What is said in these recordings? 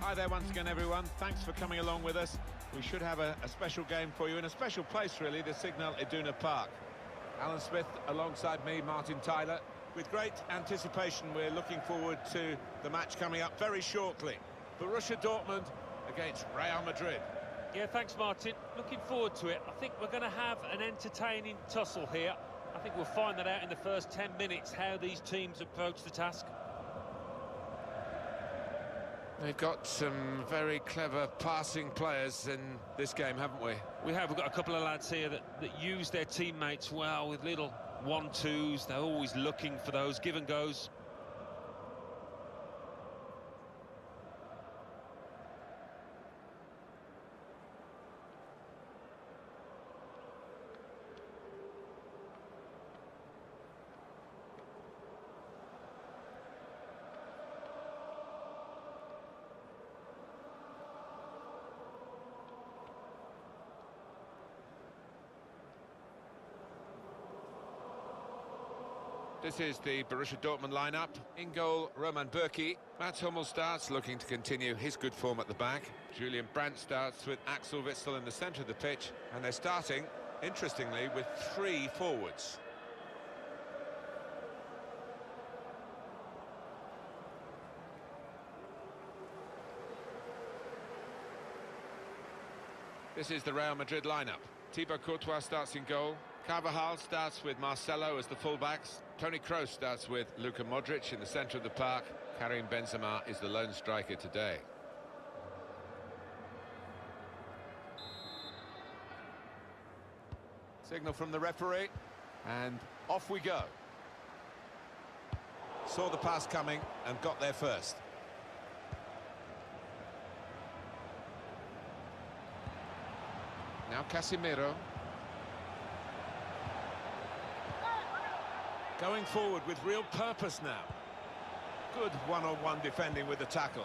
Hi there once again, everyone. Thanks for coming along with us. We should have a special game for you in a special place, really, the Signal Iduna Park. Alan Smith alongside me, Martin Tyler. With great anticipation, we're looking forward to the match coming up very shortly. Borussia Dortmund against Real Madrid. Yeah, thanks, Martin. Looking forward to it. I think we're going to have an entertaining tussle here. I think we'll find that out in the first 10 minutes, how these teams approach the task. We've got some very clever passing players in this game, haven't we? We have. We've got a couple of lads here that use their teammates well with little 1-2s. They're always looking for those give and goes. This is the Borussia Dortmund lineup. In goal, Roman Bürki. Mats Hummel starts, looking to continue his good form at the back. Julian Brandt starts with Axel Witsel in the centre of the pitch. And they're starting, interestingly, with 3 forwards. This is the Real Madrid lineup. Thibaut Courtois starts in goal. Carvajal starts with Marcelo as the fullbacks. Toni Kroos starts with Luka Modric in the centre of the park. Karim Benzema is the lone striker today. Signal from the referee, and off we go. Saw the pass coming and got there first. Now Casemiro. Going forward with real purpose now. Good one-on-one defending with the tackle.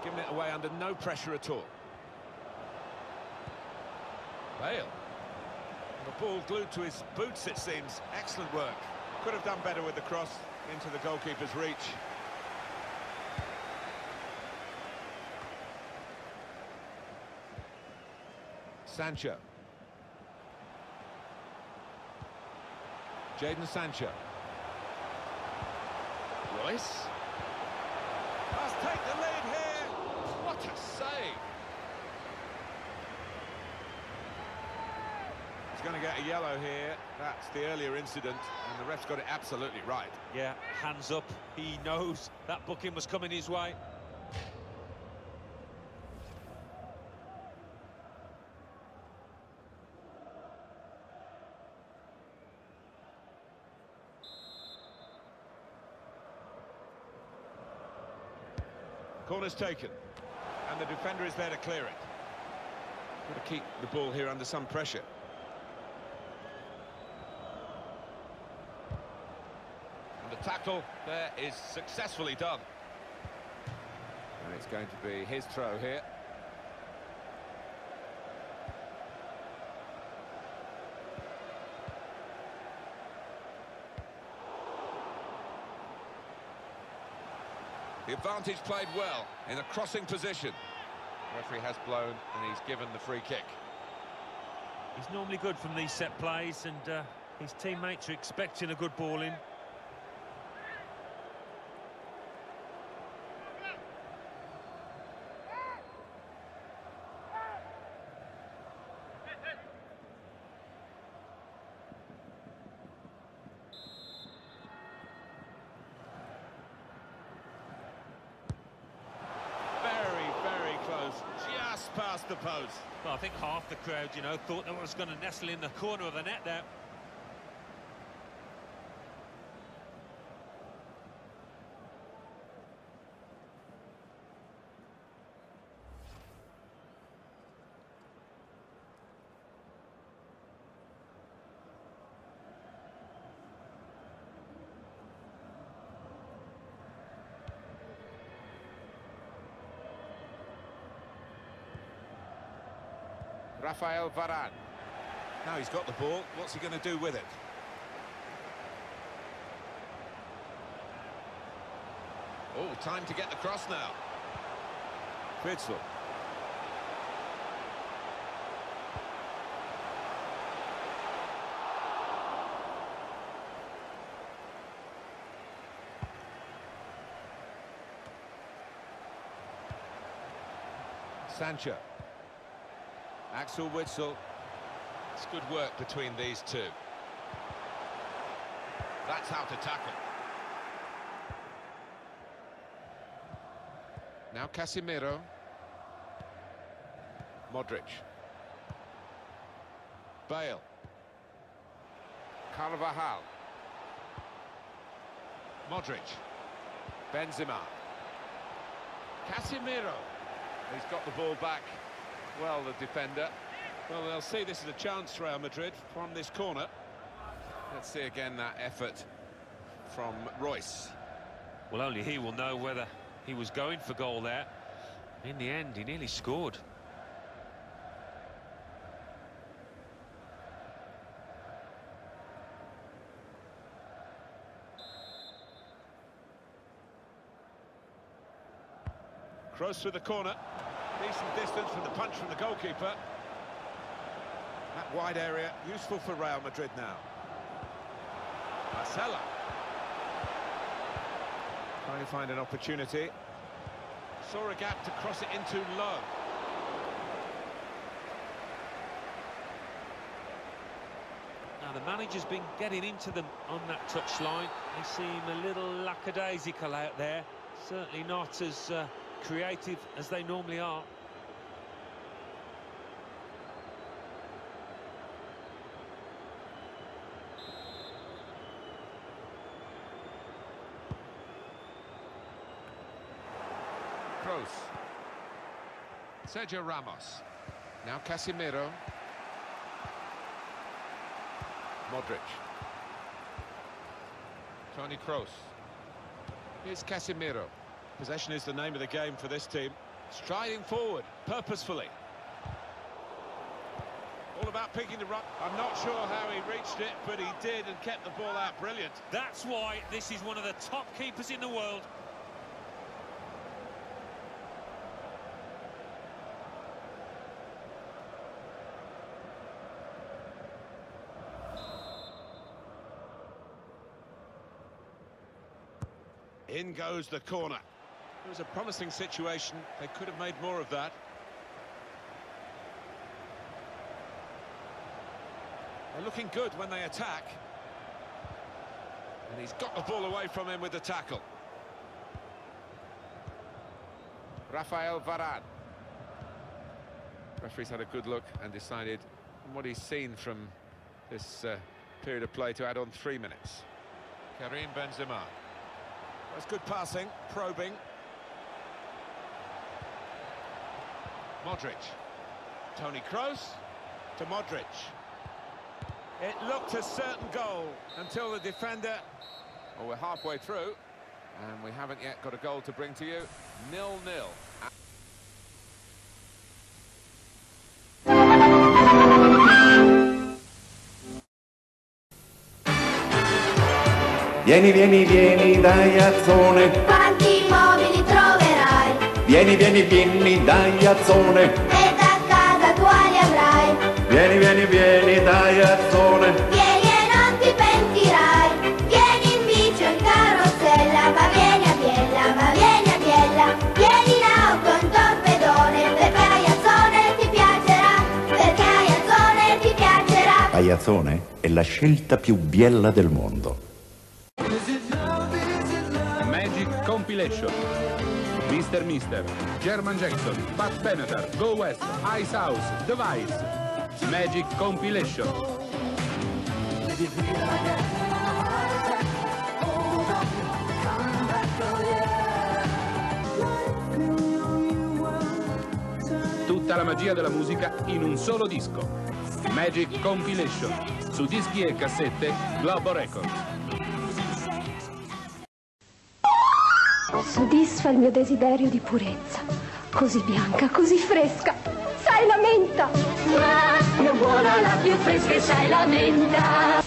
Giving it away under no pressure at all. Bale. The ball glued to his boots, it seems. Excellent work. Could have done better with the cross into the goalkeeper's reach. Sancho. Jadon Sancho. Royce. Must take the lead here. What a save. He's going to get a yellow here. That's the earlier incident, and the ref's got it absolutely right. Yeah, hands up. He knows that booking was coming his way. Corner's taken, and the defender is there to clear it. Got to keep the ball here under some pressure. And the tackle there is successfully done. And it's going to be his throw here. The advantage played well in a crossing position. The referee has blown and he's given the free kick. He's normally good from these set plays, and his teammates are expecting a good ball in. Just past the post. Well, I think half the crowd, you know, thought that was going to nestle in the corner of the net there. Rafael Varane. Now he's got the ball, what's he going to do with it? Oh, time to get the cross now. Witsel. Sancho. Axel Witsel. It's good work between these two. That's how to tackle. Now Casemiro. Modric. Bale. Carvajal. Modric. Benzema. Casemiro. He's got the ball back. Well, the defender. Well, they'll see this is a chance for Real Madrid from this corner. Let's see again that effort from Royce. Well, only he will know whether he was going for goal there. In the end, he nearly scored. Kroos through the corner. Decent distance from the punch from the goalkeeper. That wide area, useful for Real Madrid now. Marcelo. Trying to find an opportunity. Saw a gap to cross it in too low. Now, the manager's been getting into them on that touchline. They seem a little lackadaisical out there. Certainly not as creative as they normally are. Kroos. Sergio Ramos. Now Casemiro. Modric. Toni Kroos. Here's Casemiro. Possession is the name of the game for this team. Striding forward, purposefully. All about picking the right. I'm not sure how he reached it, but he did and kept the ball out. Brilliant. That's why this is one of the top keepers in the world. In goes the corner. It was a promising situation. They could have made more of that. They're looking good when they attack. And he's got the ball away from him with the tackle. Rafael Varane. Referee's had a good look and decided, from what he's seen from this period of play, to add on 3 minutes. Karim Benzema. That's good passing, probing. Modric. Toni Kroos to Modric. It looked a certain goal until the defender... Well, we're halfway through, and we haven't yet got a goal to bring to you. 0-0. Vieni, vieni, vieni, dai Azzone. Quanti mobili troverai? Vieni, vieni, vieni, dai Azzone. E da casa tua li avrai. Vieni, vieni, vieni, dai Azzone. Vieni e non ti pentirai. Vieni in bici o in carrozzella, ma vieni a Biella, ma vieni a Biella. Vieni in auto, in torpedone, perché Aiazzone ti piacerà. Perché Aiazzone ti piacerà. Aiazzone è la scelta più biella del mondo. Magic Compilation. Mr. Mister, German Jackson, Pat Benatar, Go West, Ice House, Device. Magic Compilation. Tutta la magia della musica in un solo disco. Magic Compilation. Su dischi e cassette Globo Records. Soddisfa il mio desiderio di purezza, così bianca, così fresca, sai la menta! Ma più buona, la più fresca, sai la menta!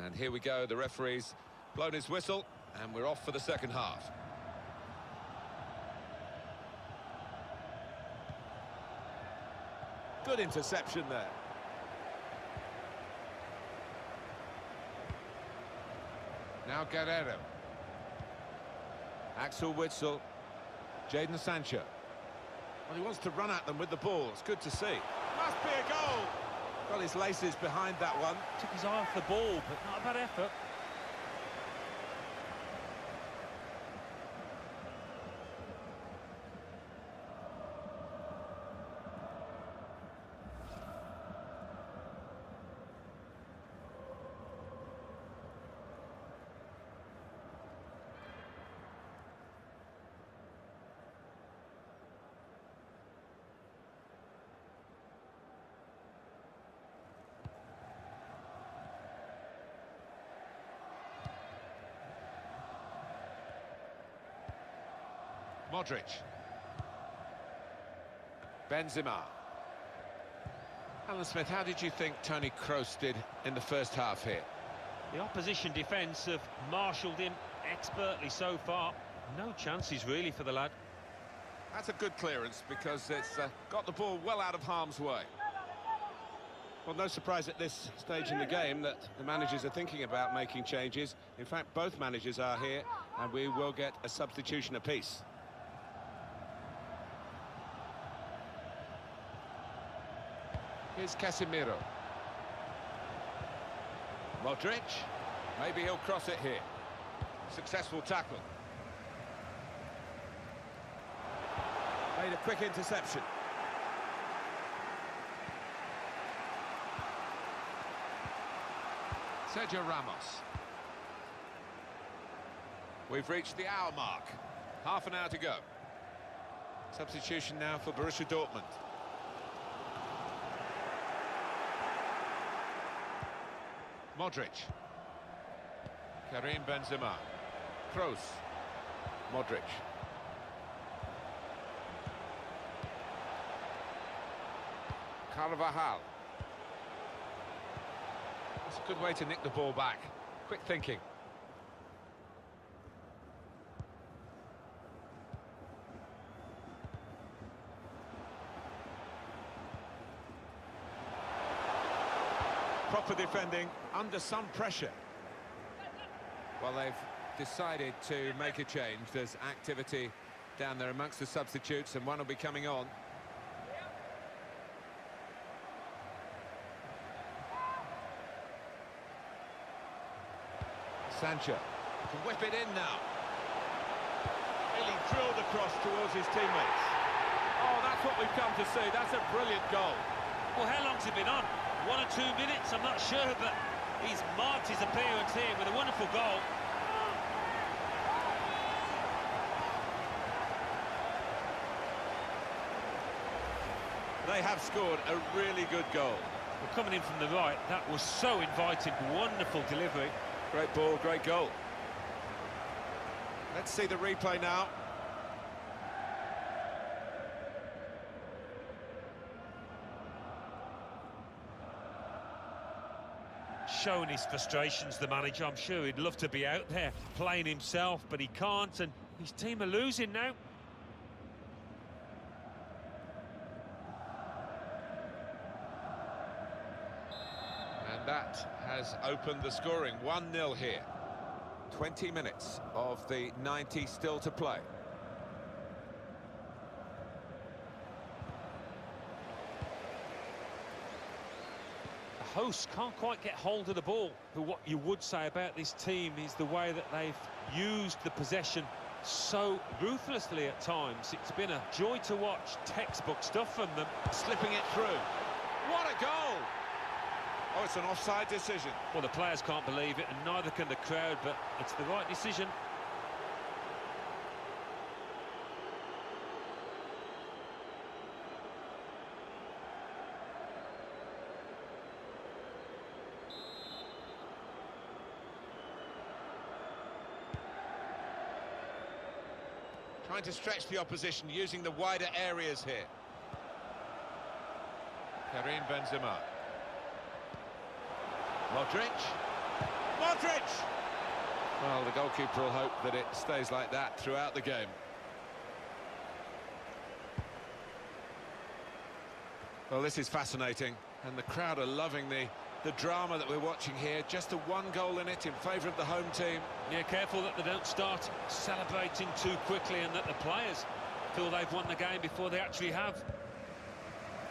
And here we go, the referee's blown his whistle, and we're off for the second half. Good interception there. Now Guerrero. Axel Witsel. Jadon Sancho. Well, he wants to run at them with the ball. It's good to see. Must be a goal! Got his laces behind that one. Took his eye off the ball, but not a bad effort. Modric. Benzema. Alan Smith, how did you think Toni Kroos did in the first half here? The opposition defence have marshalled him expertly so far. No chances really for the lad. That's a good clearance because it's got the ball well out of harm's way. Well, no surprise at this stage in the game that the managers are thinking about making changes. In fact, both managers are here, and we will get a substitution apiece. Here's Casemiro. Modric. Maybe he'll cross it here. Successful tackle. Made a quick interception. Sergio Ramos. We've reached the hour mark. Half an hour to go. Substitution now for Borussia Dortmund. Modric. Karim Benzema. Kroos. Modric. Carvajal. That's a good way to nick the ball back. Quick thinking. Proper defending under some pressure. Well, they've decided to make a change. There's activity down there amongst the substitutes, and one will be coming on. Sancho can whip it in now. Really drilled across towards his teammates. Oh, that's what we've come to see. That's a brilliant goal. Well, how long's it been on? 1 or 2 minutes, I'm not sure, but he's marked his appearance here with a wonderful goal. They have scored a really good goal. Well, coming in from the right, that was so inviting. Wonderful delivery. Great ball, great goal. Let's see the replay now. Showing his frustrations, the manager. I'm sure he'd love to be out there playing himself, but he can't, and his team are losing now. And that has opened the scoring. 1-0 here. 20 minutes of the 90 still to play. The hosts can't quite get hold of the ball, but what you would say about this team is the way that they've used the possession so ruthlessly at times. It's been a joy to watch, textbook stuff from them. Slipping it through. What a goal! Oh, it's an offside decision. Well, the players can't believe it, and neither can the crowd, but it's the right decision. Trying to stretch the opposition, using the wider areas here. Karim Benzema. Modric. Modric! Well, the goalkeeper will hope that it stays like that throughout the game. Well, this is fascinating, and the crowd are loving the drama that we're watching here. Just a one goal in it in favour of the home team. Yeah, careful that they don't start celebrating too quickly and that the players feel they've won the game before they actually have.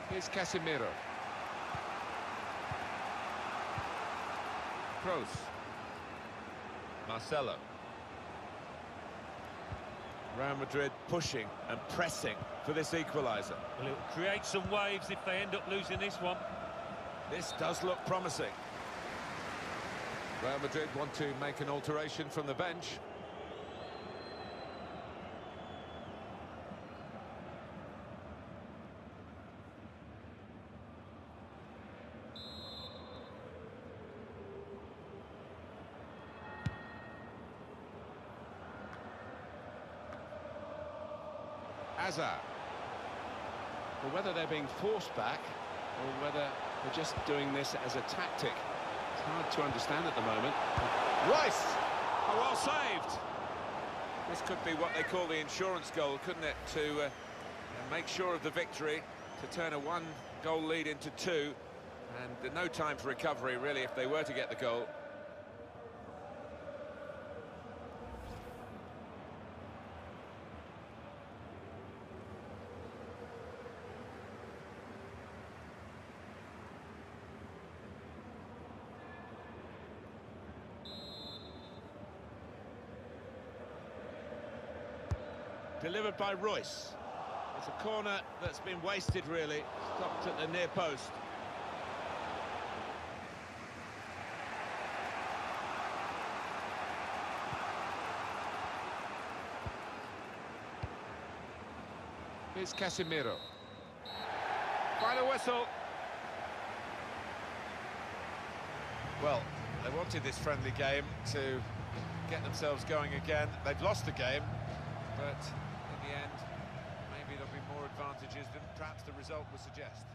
Here's Casemiro. Kroos. Marcelo. Real Madrid pushing and pressing for this equaliser. Well, it'll create some waves if they end up losing this one. This does look promising. Real Madrid want to make an alteration from the bench. Hazard. Well, whether they're being forced back or whether they're just doing this as a tactic, it's hard to understand at the moment. Rice! Oh, well saved! This could be what they call the insurance goal, couldn't it? To make sure of the victory, to turn a one-goal lead into two, and no time for recovery, really, if they were to get the goal. Delivered by Royce. It's a corner that's been wasted, really. Stopped at the near post. Here's Casemiro. Final whistle. Well, they wanted this friendly game to get themselves going again. They've lost the game, but in the end, maybe there'll be more advantages than perhaps the result would suggest.